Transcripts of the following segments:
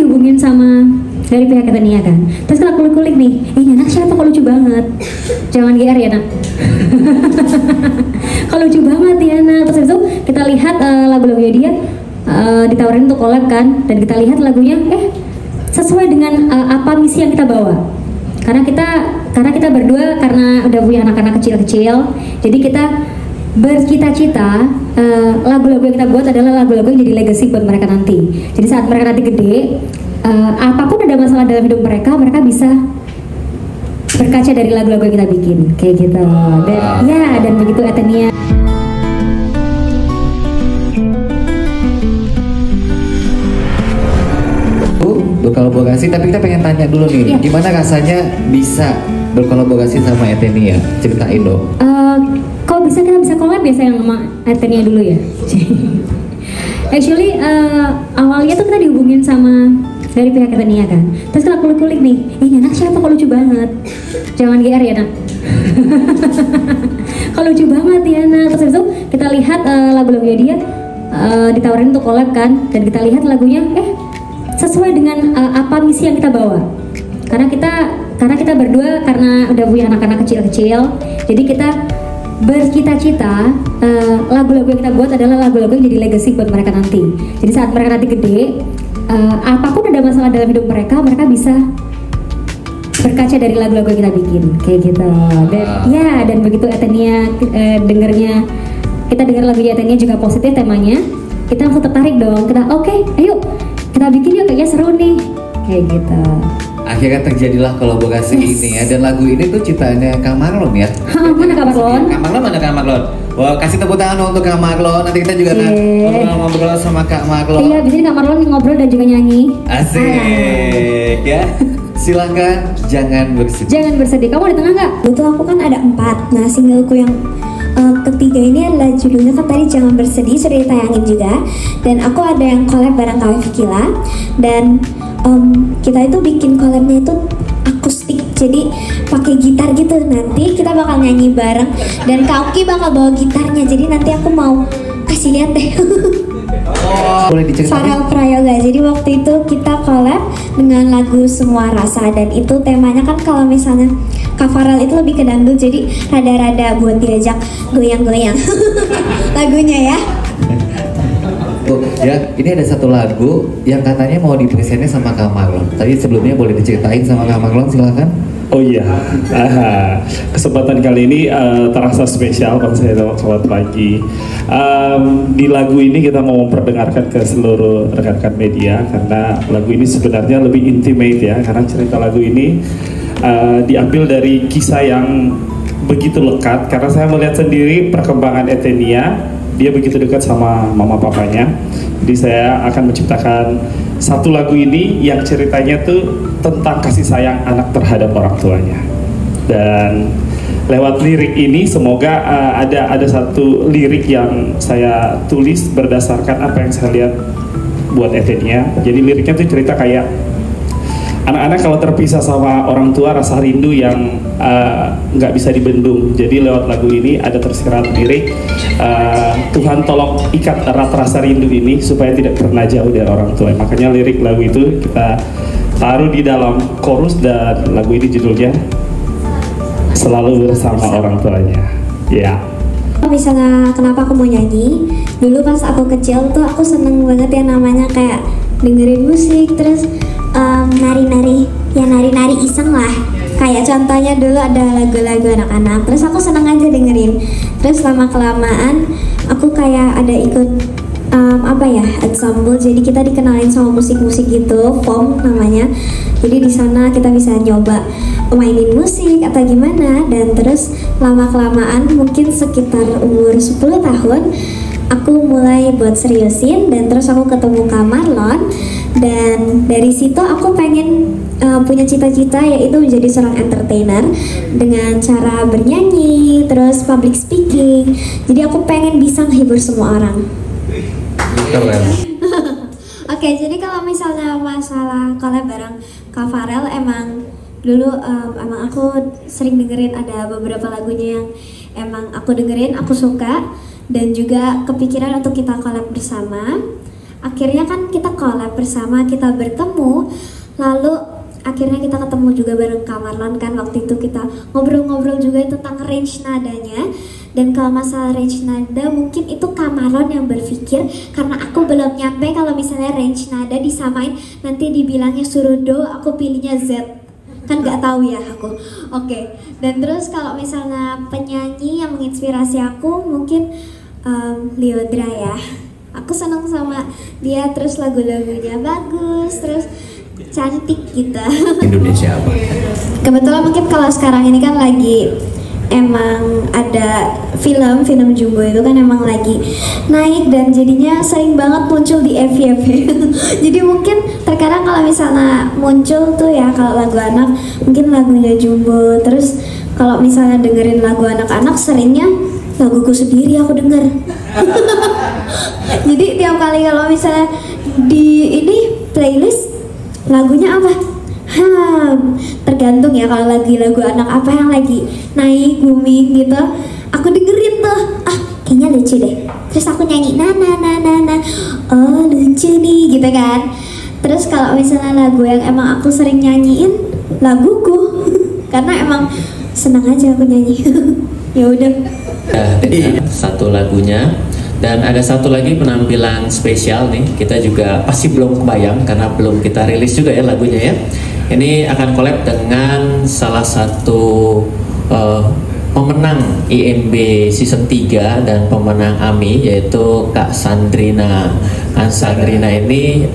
dihubungin sama dari pihak Etenia kan. Terus kita kulik-kulik nih, ini anak siapa kok lucu banget. Jangan GR ya nak. Kalau lucu banget ya nak. Terus itu kita lihat lagu-lagunya dia ditawarin untuk collab kan, dan kita lihat lagunya sesuai dengan apa misi yang kita bawa. Karena kita berdua karena udah punya anak-anak kecil-kecil, jadi kita bercita-cita lagu-lagu yang kita buat adalah lagu-lagu yang jadi legacy buat mereka nanti. Jadi saat mereka nanti gede, apapun ada masalah dalam hidup mereka, mereka bisa berkaca dari lagu-lagu yang kita bikin, kayak gitu. Dan begitu Etenia. Berkolaborasi, tapi kita pengen tanya dulu nih, gimana rasanya bisa berkolaborasi sama Etenia? Ceritain dong. Kok kita bisa collab ya sayang sama Etenia dulu ya? Actually awalnya tuh kita dihubungin sama dari pihak Etenia kan. Terus kita kulik-kulik nih, ini anak siapa kok lucu banget. Jangan GR ya nak. Kalau lucu banget ya nak. Terus itu kita lihat lagu-lagunya dia ditawarin untuk collab kan, dan kita lihat lagunya sesuai dengan apa misi yang kita bawa. Karena kita berdua karena udah punya anak-anak kecil-kecil, jadi kita bercita-cita lagu-lagu yang kita buat adalah lagu-lagu yang jadi legacy buat mereka nanti. Jadi saat mereka nanti gede, apapun ada masalah dalam hidup mereka, mereka bisa berkaca dari lagu-lagu yang kita bikin, kayak gitu. Dan begitu Etenia dengernya, kita denger lagunya Etenia juga positif temanya, kita langsung tertarik dong. Kita ayo kita bikin yuk, kayaknya seru nih, kayak gitu. Akhirnya terjadilah kolaborasi ini ya, dan lagu ini tuh ciptaannya Kak Marlon ya. Mana Kak Marlon? Mana Kak Marlon? Wah, kasih tepuk tangan untuk Kak Marlon. Nanti kita juga akan ngobrol sama Kak Marlon. Iya, di sini Kak Marlon ngobrol dan juga nyanyi. Asik ya. Silahkan, jangan bersedih. Jangan bersedih. Kamu di tengah nggak? Betul, aku kan ada 4. Nah, singleku yang ketiga ini adalah judulnya kan tadi Jangan Bersedih, sudah ditayangin juga. Dan aku ada yang collab bareng Kak Vikila. Dan kita itu bikin collabnya itu akustik, jadi pakai gitar gitu. Nanti kita bakal nyanyi bareng dan Kak Oki bakal bawa gitarnya. Jadi nanti aku mau kasih lihat deh. Boleh diceritain? Farel Prayoga. Jadi waktu itu kita collab dengan lagu Semua Rasa, dan itu temanya kan kalau misalnya Kak Farel itu lebih ke dangdut, jadi rada-rada buat diajak goyang-goyang lagunya ya. Ya, ini ada satu lagu yang katanya mau dipresennya sama Kak Marlon. Tapi sebelumnya boleh diceritain sama Kak Marlon, silakan. Oh iya, kesempatan kali ini terasa spesial kalau saya selamat pagi. Di lagu ini kita mau memperdengarkan ke seluruh rekan-rekan media, karena lagu ini sebenarnya lebih intimate ya, karena cerita lagu ini diambil dari kisah yang begitu lekat, karena saya melihat sendiri perkembangan Etenia, dia begitu dekat sama mama papanya. Jadi saya akan menciptakan satu lagu ini yang ceritanya tuh tentang kasih sayang anak terhadap orang tuanya. Dan lewat lirik ini semoga ada satu lirik yang saya tulis berdasarkan apa yang saya lihat buat Etenia. Jadi liriknya tuh cerita kayak anak-anak kalau terpisah sama orang tua rasa rindu yang nggak bisa dibendung. Jadi lewat lagu ini ada tersirat lirik, Tuhan tolong ikat erat rasa rindu ini supaya tidak pernah jauh dari orang tua. Makanya lirik lagu itu kita taruh di dalam chorus, dan lagu ini judulnya Selalu Bersama Orang Tuanya. Ya. Misalnya kenapa aku mau nyanyi, dulu pas aku kecil tuh aku seneng banget yang namanya kayak dengerin musik, terus nari-nari iseng lah. Kayak contohnya dulu ada lagu-lagu anak-anak, terus aku seneng aja dengerin. Terus lama-kelamaan aku kayak ada ikut ensemble, jadi kita dikenalin sama musik-musik gitu, FOM namanya. Jadi di sana kita bisa nyoba mainin musik atau gimana, dan terus lama-kelamaan mungkin sekitar umur 10 tahun aku mulai buat seriusin, dan terus aku ketemu Kak Marlon, dan dari situ aku pengen punya cita-cita yaitu menjadi seorang entertainer dengan cara bernyanyi, terus public speaking. Jadi aku pengen bisa menghibur semua orang. Keren. Oke, jadi kalau misalnya masalah collab bareng Kak Farel, emang dulu emang aku sering dengerin ada beberapa lagunya yang emang aku dengerin, aku suka, dan juga kepikiran untuk kita collab bersama. akhirnya kan kita collab bersama, kita bertemu, lalu akhirnya kita ketemu juga bareng Kak Marlon kan. Waktu itu kita ngobrol-ngobrol juga tentang range nadanya. Dan kalau masalah range nada mungkin itu Kak Marlon yang berpikir, karena aku belum nyampe kalau misalnya range nada disamain nanti dibilangnya suruh do, aku pilihnya Z. Kan nggak tahu ya aku. Oke. Dan terus kalau misalnya penyanyi yang menginspirasi aku mungkin Lyodra ya. Aku senang sama dia, terus lagu-lagunya bagus, terus cantik gitu. Indonesia apa? Kebetulan mungkin kalau sekarang ini kan lagi emang ada film Jumbo itu kan emang lagi naik dan jadinya sering banget muncul di FYP. Jadi mungkin terkadang kalau misalnya muncul tuh ya kalau lagu anak mungkin lagunya Jumbo, terus kalau misalnya dengerin lagu anak-anak seringnya laguku sendiri aku denger. Jadi tiap kali kalau misalnya di ini playlist lagunya apa? Tergantung ya, kalau lagi lagu anak apa yang lagi naik booming gitu, aku dengerin tuh, kayaknya lucu deh, terus aku nyanyi na oh lucu nih gitu kan. Terus kalau misalnya lagu yang emang aku sering nyanyiin laguku karena emang senang aja aku nyanyi. Ya udah. Dengan satu lagunya. Dan ada satu lagi penampilan spesial nih, kita juga pasti belum kebayang karena belum kita rilis juga ya lagunya ya. Ini akan collab dengan salah satu pemenang IMB season 3 dan pemenang AMI, yaitu Kak Sandrina. Kak Sandrina ini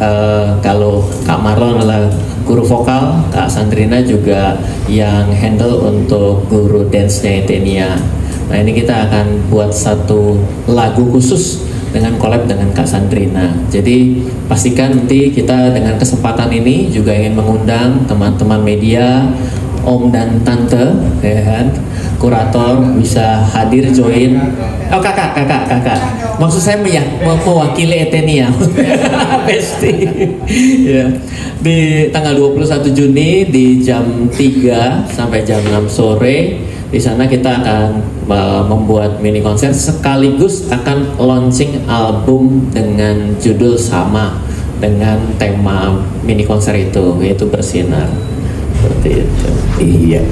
kalau Kak Marlon adalah guru vokal, Kak Sandrina juga yang handle untuk guru dance-nya Etenia. Nah ini kita akan buat satu lagu khusus dengan collab dengan Kak Sandrina. Jadi pastikan nanti kita dengan kesempatan ini juga ingin mengundang teman-teman media, om dan tante, ya kan, kurator bisa hadir join. Oh kakak. Maksud saya mewakili Etenia. Pasti. Ya. Di tanggal 21 Juni di jam 3 sampai jam 6 sore. Di sana kita akan membuat mini konser sekaligus akan launching album dengan judul sama dengan tema mini konser itu, yaitu Bersinar. Seperti itu. Iya.